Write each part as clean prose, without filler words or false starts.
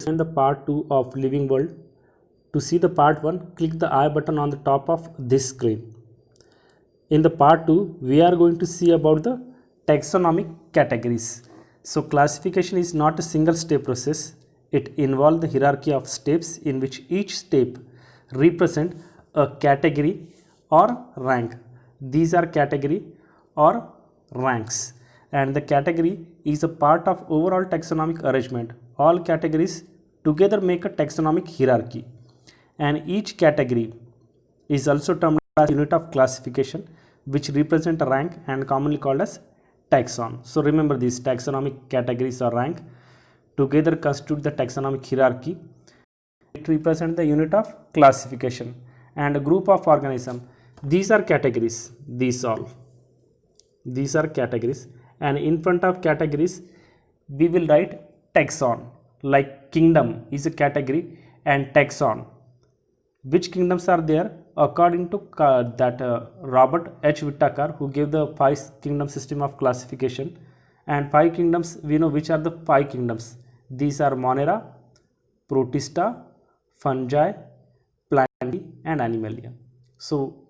and the part 2 of Living World. To see the part 1, click the I button on the top of this screen. In the part 2, we are going to see about the taxonomic categories. So classification is not a single step process. It involves the hierarchy of steps in which each step represent a category or rank. These are category or ranks, and the category is a part of overall taxonomic arrangement. All categories together make a taxonomic hierarchy, and each category is also termed as unit of classification, which represent a rank and commonly called as taxon. So remember, these taxonomic categories or rank together constitute the taxonomic hierarchy. It represents the unit of classification, and a group of organism. These are categories. These are categories, and in front of categories we will write taxon. Like kingdom is a category, and taxon. Which kingdoms are there? According to Robert H. Whittaker, who gave the 5 kingdom system of classification, and 5 kingdoms, we know which are the 5 kingdoms. These are Monera, Protista, Fungi, Plantae and Animalia. So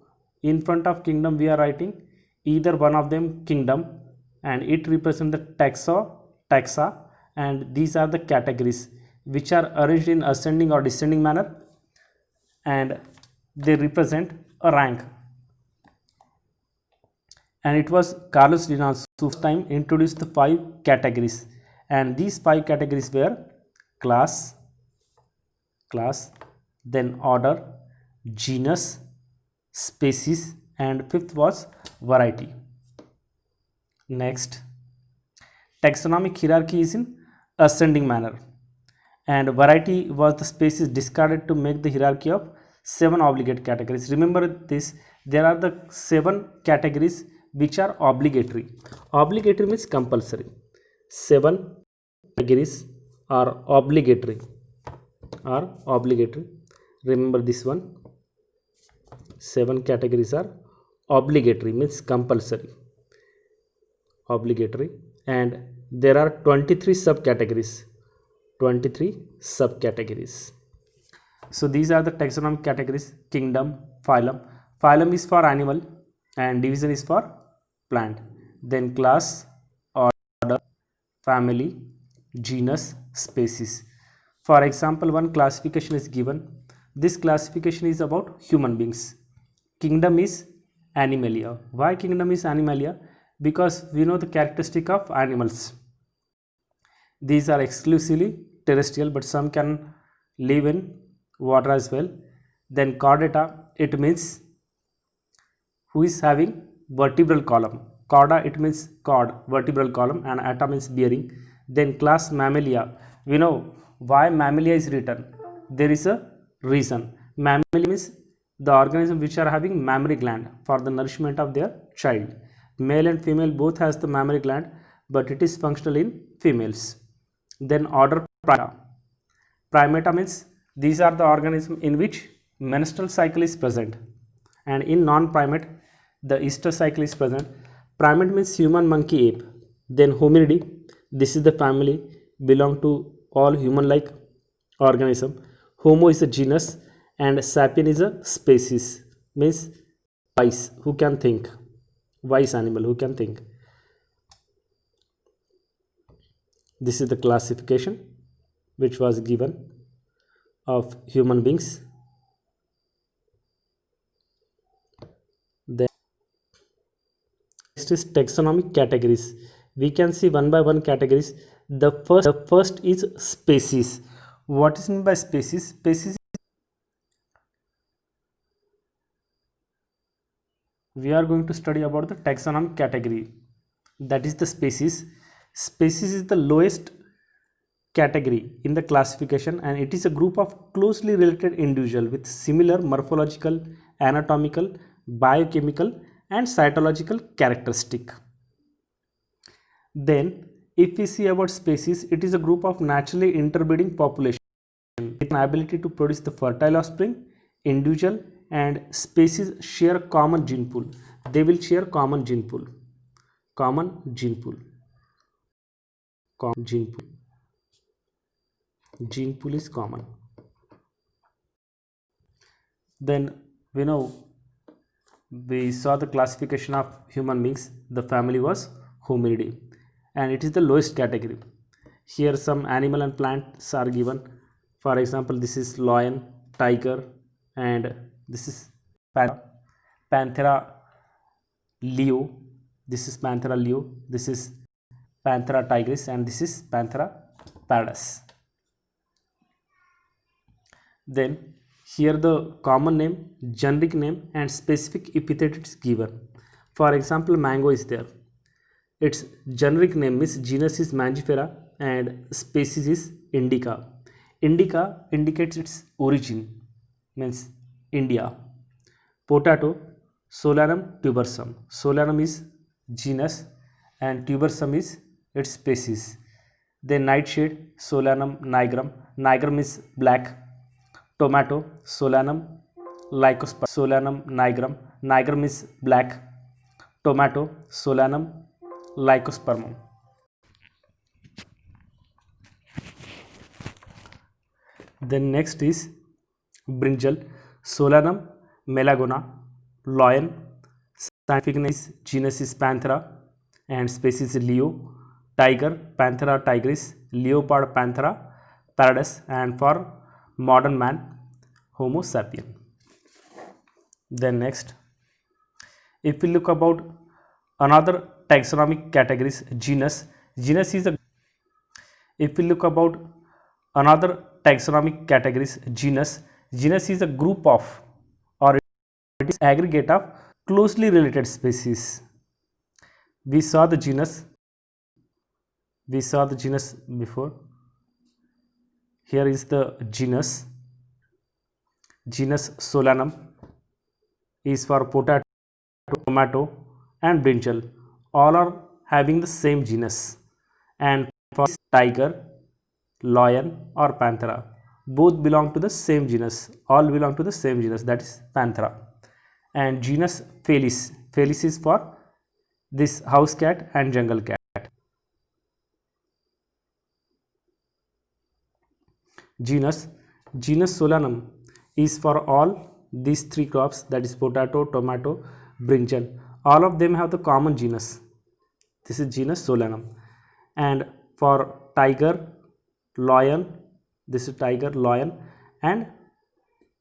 in front of kingdom we are writing either one of them kingdom, and it represents the taxa, and these are the categories which are arranged in ascending or descending manner, and they represent a rank. And it was Carlos Linnaeus who first time introduced the 5 categories, and these 5 categories were class, then order, genus, species, and 5th was variety. Next, taxonomic hierarchy is in ascending manner, and variety was the species discarded to make the hierarchy of 7 obligate categories. Remember this, there are the 7 categories which are obligatory. Obligatory means compulsory. 7 categories are obligatory. Remember this one. 7 categories are obligatory means compulsory. Obligatory, and there are 23 subcategories. So these are the taxonomic categories: kingdom, phylum. Phylum is for animal and division is for plant. Then class, order, family, genus, species. For example, one classification is given. This classification is about human beings. Kingdom is Animalia. Why kingdom is Animalia? Because we know the characteristic of animals. These are exclusively terrestrial, but some can live in water as well. Then chordata, it means who is having vertebral column. Chorda, it means cord, vertebral column, and ata means bearing. Then class Mammalia. We know why Mammalia is written. There is a reason. Mammalia means the organism which are having mammary gland for the nourishment of their child. Male and female both has the mammary gland, but it is functional in females. Then order Primata. Primata means these are the organisms in which menstrual cycle is present, and in non-primate the Easter cycle is present. Primate means human, monkey, ape. Then Hominidae, this is the family, belong to all human-like organism. Homo is a genus, and sapien is a species, means wise, who can think, wise animal who can think. This is the classification which was given of human beings. Then next is taxonomic categories. We can see one by one categories. The first is species. What is meant by species? Species, we are going to study about the taxonomic category, that is the species. Species is the lowest category in the classification, and it is a group of closely related individuals with similar morphological, anatomical, biochemical and cytological characteristic. Then if we see about species, it is a group of naturally interbreeding population with an ability to produce the fertile offspring. Individual and species share common gene pool. They will share common gene pool. Gene pool is common. Then we know we saw the classification of human beings. The family was Hominidae, and it is the lowest category. Here some animal and plants are given. For example, this is lion, tiger, and this is Panthera leo. This is Panthera leo. This is Panthera tigris, and this is Panthera pardus. Then here the common name, generic name, and specific epithet is given. For example, mango is there. Its generic name is genus is Mangifera and species is Indica. Indica indicates its origin, means India. Potato, Solanum tubersum. Solanum is genus and tubersum is its species. Then nightshade, Solanum nigrum. Nigrum is black. Tomato, Solanum lycospermum. Solanum nigrum. Nigrum is black. Tomato, Solanum lycospermum. Then next is brinjal, Solanum melagona. Lion, scientific name is genus is Panthera and species Leo. Tiger, Panthera tigris. Leopard, Panthera pardus. And for modern man, Homo sapien. Then next, if we look about another taxonomic categories, genus is a, if we look about another taxonomic categories, genus is a group of, or it is aggregate of closely related species. We saw the genus before. Here is the genus Solanum is for potato, tomato, and brinjal. All are having the same genus. And for tiger, lion, or panthera, both belong to the same genus. All belong to the same genus, that is Panthera. And genus Felis. Felis is for this house cat and jungle cat. Genus Solanum is for all these three crops, that is potato, tomato, brinjal. All of them have the common genus. This is genus Solanum. And for tiger, lion, this is tiger, lion, and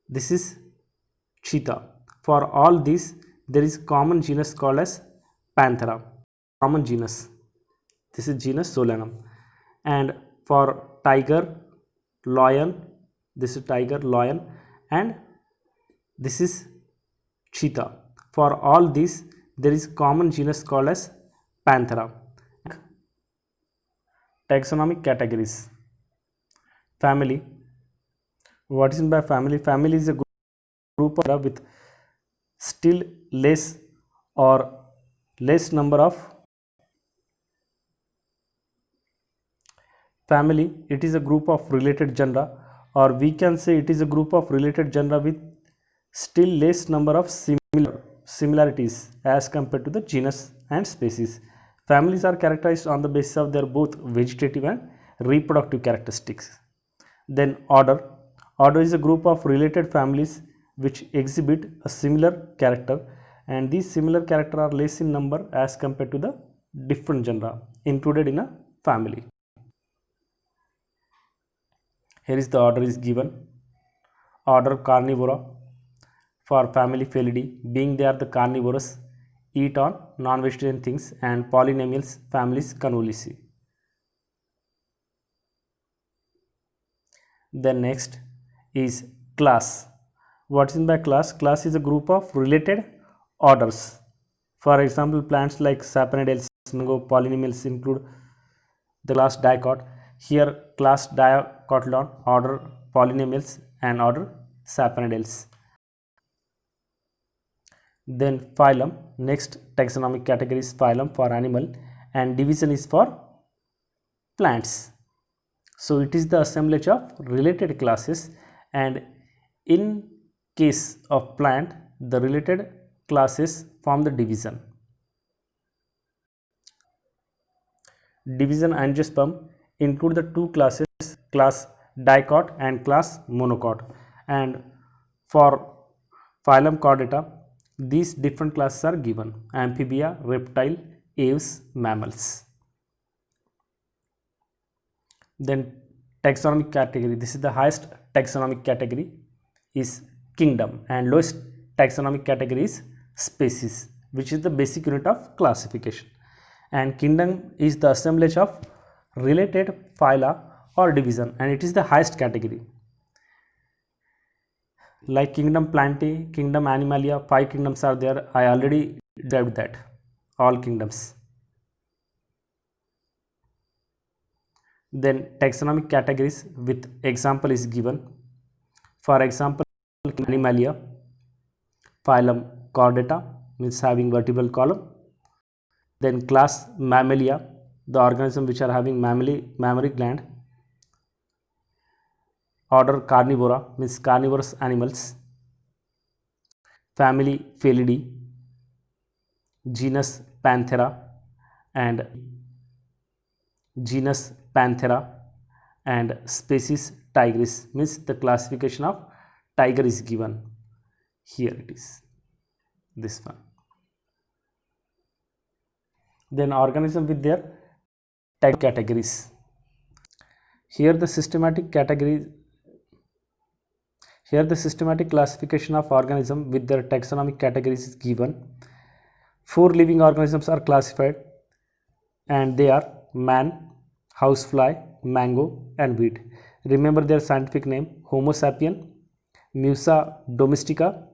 this is cheetah. For all these, there is common genus called as Panthera. Common genus. This is genus Solanum. And for tiger, lion, this is tiger, lion, and this is cheetah. For all these, there is common genus called as Panthera. Taxonomic categories. Family. What is meant by family? Family is a group of with still less number of family. It is a group of related genera, or we can say it is a group of related genera with still less number of similarities as compared to the genus and species. Families are characterized on the basis of their both vegetative and reproductive characteristics. Then order is a group of related families which exhibit a similar character, and these similar character are less in number as compared to the different genera included in a family. Here is the order is given. Order Carnivora. For family Felidae, being they are the carnivorous, eat on non-vegetarian things, and polynomials families Convolucci. Then next is class. What is meant by class? Class is a group of related orders. For example, plants like Saponidae, mango, polynomials include the class Dicot. Here class Dicotyledon, order Polynomials, and order Saponidae. Then phylum. Next taxonomic category is phylum for animal, and division is for plants. So it is the assemblage of related classes, and in case of plant, the related classes form the division. Division Angiosperm include the two classes, class dicot and class monocot. And for phylum Chordata, these different classes are given: amphibia, reptile, aves, mammals. Then taxonomic category, this is the highest taxonomic category is kingdom, and lowest taxonomic category is species, which is the basic unit of classification. And kingdom is the assemblage of related phyla or division, and it is the highest category. Like kingdom Plantae, kingdom Animalia, 5 kingdoms are there. I already described that, all kingdoms. Then taxonomic categories with example is given. For example, Animalia, phylum Chordata, means having vertebral column. Then class Mammalia, the organism which are having mammary gland. Order Carnivora, means carnivorous animals. Family Felidae. Genus Panthera and species Tigris, means the classification of tiger is given. Here it is, this one. Then organism with their tag categories. Here the systematic classification of organism with their taxonomic categories is given. 4 living organisms are classified, and they are man, housefly, mango and wheat. Remember their scientific name: Homo sapien, Musa domestica,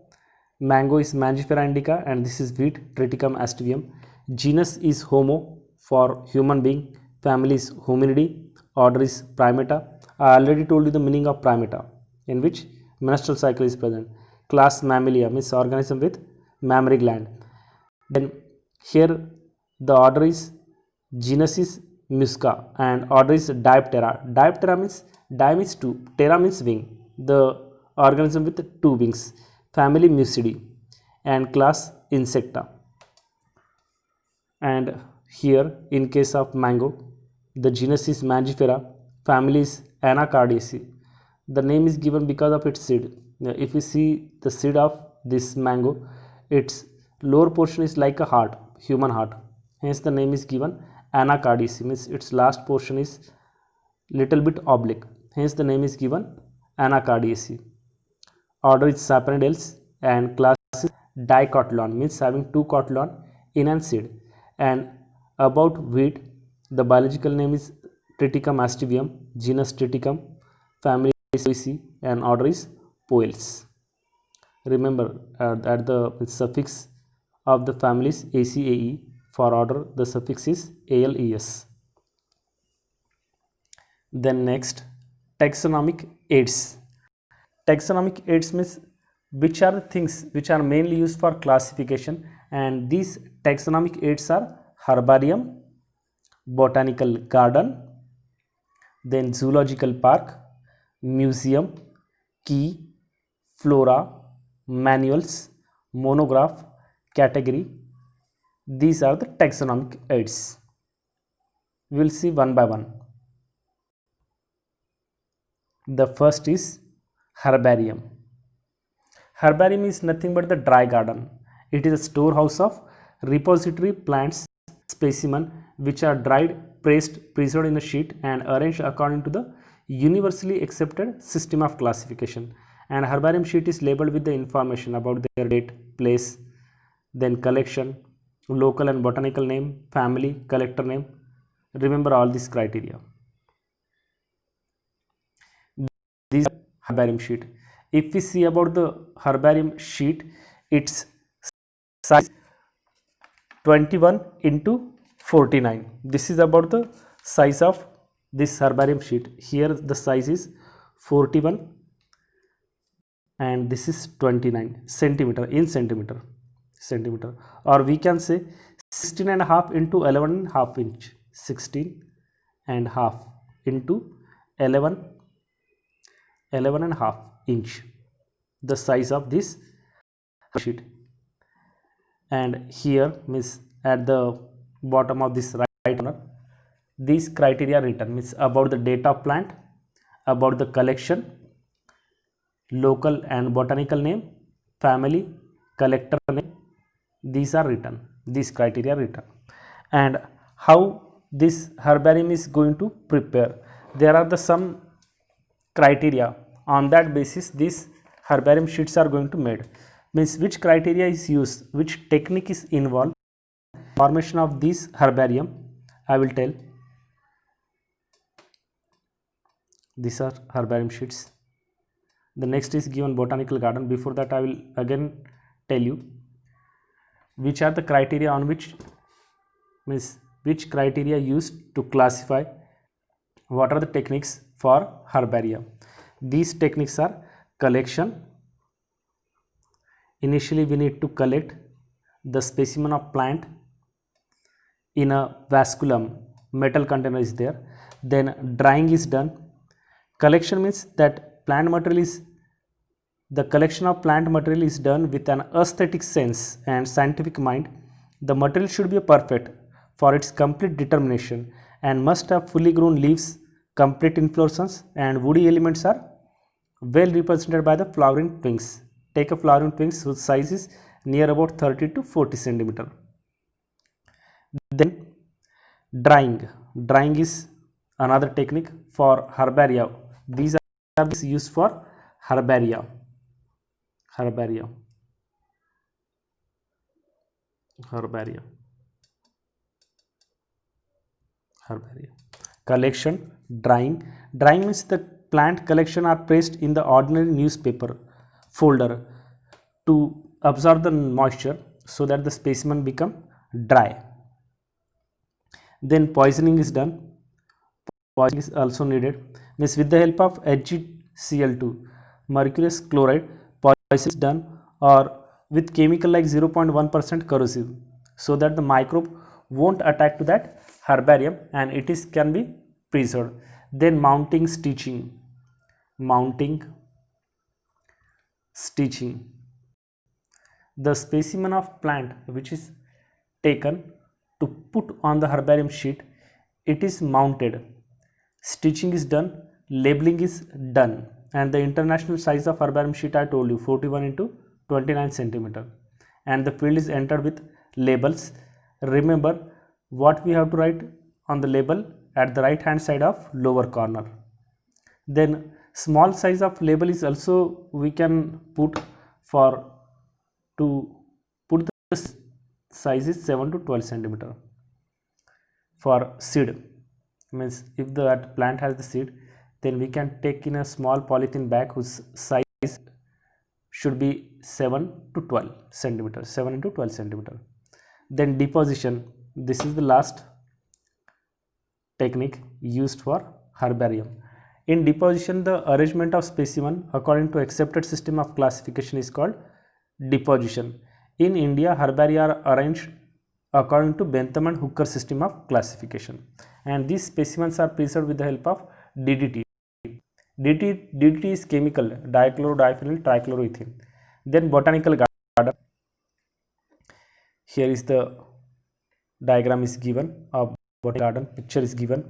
mango is Mangifera indica, and this is wheat, Triticum aestivium. Genus is Homo for human being, family is Hominidae, order is Primata. I already told you the meaning of Primata, in which menstrual cycle is present. Class Mammalia, means organism with mammary gland. Then here the order is, genus is Musca, and order is Diptera. Diptera means di means 2, ptera means wing, the organism with 2 wings. Family Mucidae and class Insecta. And here in case of mango, the genus is Mangifera, family is Anacardiaceae. The name is given because of its seed. If you see the seed of this mango, its lower portion is like a heart, human heart, hence the name is given Anacardiaceae, means its last portion is little bit oblique, hence the name is given Anacardiaceae. Order is Sapronidales and class is Dicotyledon, means having 2 cotyledon in an seed. And about wheat, the biological name is Triticum aestivium, genus Triticum, family is Poaceae, and order is Poales. Remember that the suffix of the family is ACAE. For order, the suffix is ALES. Then next, taxonomic aids. Taxonomic aids means which are the things which are mainly used for classification, and these taxonomic aids are herbarium, botanical garden, then zoological park, museum, key, flora, manuals, monograph, category. These are the taxonomic aids. We will see one by one. The first is herbarium. Herbarium is nothing but the dry garden. It is a storehouse of repository plants specimen which are dried, pressed, preserved in a sheet and arranged according to the universally accepted system of classification. And herbarium sheet is labeled with the information about their date, place, then collection, local and botanical name, family, collector name. Remember all these criteria. This is herbarium sheet. If we see about the herbarium sheet, its size 21 into 49. This is about the size of this herbarium sheet. Here the size is 41 and this is 29 centimeter in centimeter, or we can say 16 and a half into 11 and a half inch, 16 and a half into 11 and a half inch, the size of this sheet. And here means at the bottom of this right corner, these criteria written, means about the date of plant, about the collection, local and botanical name, family, collector name. These are written, these criteria are written. And how this herbarium is going to prepare, there are the some criteria. On that basis these herbarium sheets are going to made. Means which criteria is used, which technique is involved formation of this herbarium, I will tell. These are herbarium sheets. The next is given botanical garden. Before that I will again tell you which are the criteria on which, means which criteria used to classify, what are the techniques for herbaria. These techniques are collection. Initially we need to collect the specimen of plant in a vasculum, metal container is there, then drying is done. Collection means that plant material is, the collection of plant material is done with an aesthetic sense and scientific mind. The material should be perfect for its complete determination and must have fully grown leaves, complete inflorescence, and woody elements are well represented by the flowering twigs. Take a flowering twigs whose size is near about 30 to 40 centimeter. Then drying. Drying is another technique for herbaria. These are used for herbaria. Herbaria. Collection, drying. Drying means the plant collection are placed in the ordinary newspaper folder to absorb the moisture so that the specimen become dry. Then poisoning is done. Poisoning is also needed. Means with the help of HgCl2, mercurous chloride, poison is done, or with chemical like 0.1% corrosive, so that the microbe won't attack to that herbarium and it is can be preserved. Then mounting, stitching. The specimen of plant which is taken to put on the herbarium sheet, it is mounted, stitching is done, labeling is done, and the international size of herbarium sheet I told you 41 into 29 centimeter, and the field is entered with labels. Remember what we have to write on the label at the right hand side of lower corner. Then small size of label is also we can put for to put the size is 7 to 12 centimeter. For seed, means if the plant has the seed, then we can take in a small polythene bag whose size should be 7 to 12 centimeter, 7 into 12 centimeter. Then deposition, this is the last technique used for herbarium. In deposition, the arrangement of specimen according to accepted system of classification is called deposition. In India, herbaria are arranged according to Bentham and Hooker system of classification, and these specimens are preserved with the help of DDT. DDT is chemical, dichlorodiethyl trichloroethane. Then botanical garden. Here is the diagram is given of botanical garden, picture is given.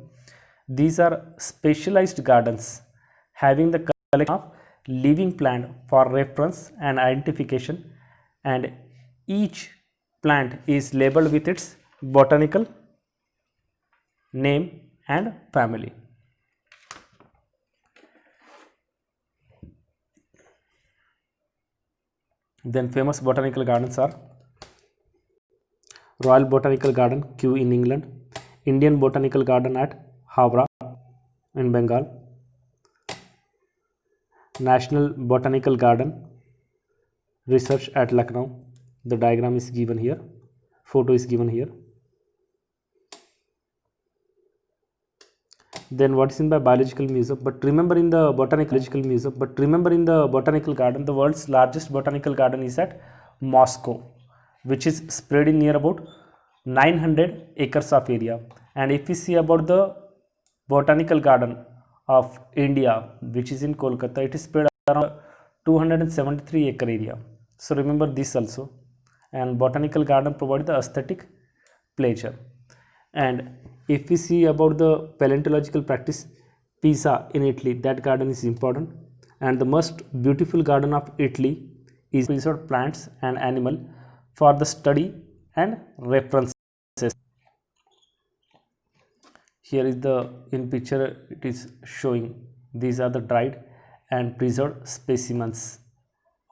These are specialized gardens having the collection of living plant for reference and identification, and each plant is labeled with its botanical name and family. Then famous botanical gardens are Royal Botanical Garden, Kew in England, Indian Botanical Garden at Howrah in Bengal, National Botanical Garden Research at Lucknow. The diagram is given here, photo is given here. Then what is in by biological museum? But remember in the botanical garden, the world's largest botanical garden is at Moscow, which is spread in near about 900 acres of area. And if we see about the botanical garden of India, which is in Kolkata, it is spread around 273 acre area. So remember this also. And botanical garden provide the aesthetic pleasure. And if we see about the paleontological practice, Pisa in Italy, that garden is important. And the most beautiful garden of Italy is preserved plants and animal for the study and references. Here is the in picture it is showing these are the dried and preserved specimens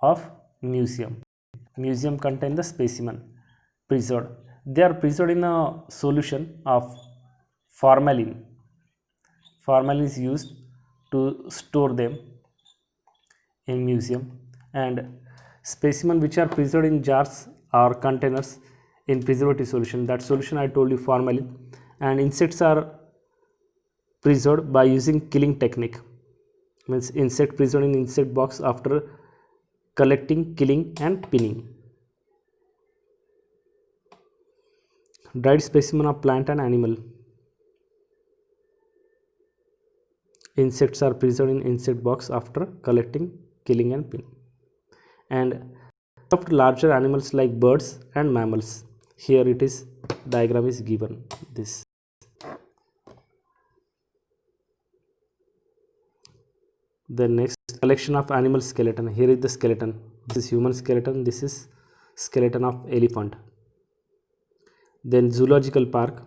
of museum. Museum contain the specimen preserved. They are preserved in a solution of formalin. Formalin is used to store them in museum, and specimen which are preserved in jars or containers in preservative solution. That solution I told you formalin. And insects are preserved by using killing technique. Means insect preserved in insect box after collecting, killing and pinning. Dried specimen of plant and animal. Insects are preserved in insect box after collecting, killing and pinning. And of larger animals like birds and mammals. Here it is, diagram is given this. The next collection of animal skeleton. Here is the skeleton. This is human skeleton. This is skeleton of elephant. Then zoological park.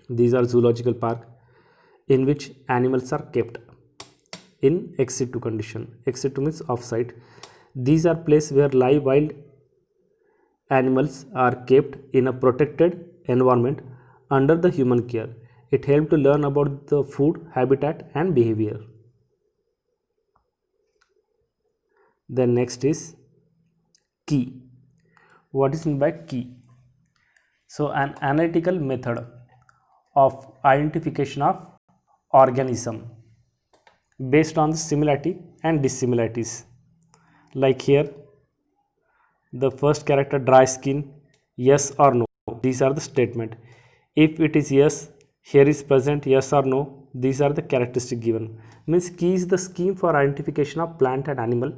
These are zoological park in which animals are kept in ex situ condition. Ex situ means off-site. These are places where live wild animals are kept in a protected environment under the human care. It helps to learn about the food, habitat and behavior. Then next is key. What is meant by key? So an analytical method of identification of organism based on the similarity and dissimilarities. Like here, the first character dry skin, yes or no. These are the statement. If it is yes, here is present yes or no. These are the characteristic given. Means key is the scheme for identification of plant and animal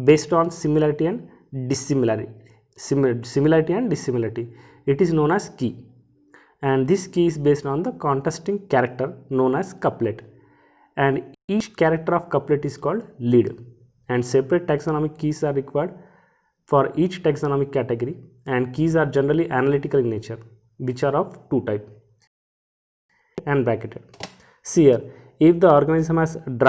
based on similarity and dissimilarity. Similarity and dissimilarity. It is known as key. And this key is based on the contrasting character known as couplet. And each character of couplet is called lead. And separate taxonomic keys are required for each taxonomic category, and keys are generally analytical in nature, which are of two types and bracketed. See here, if the organism has dry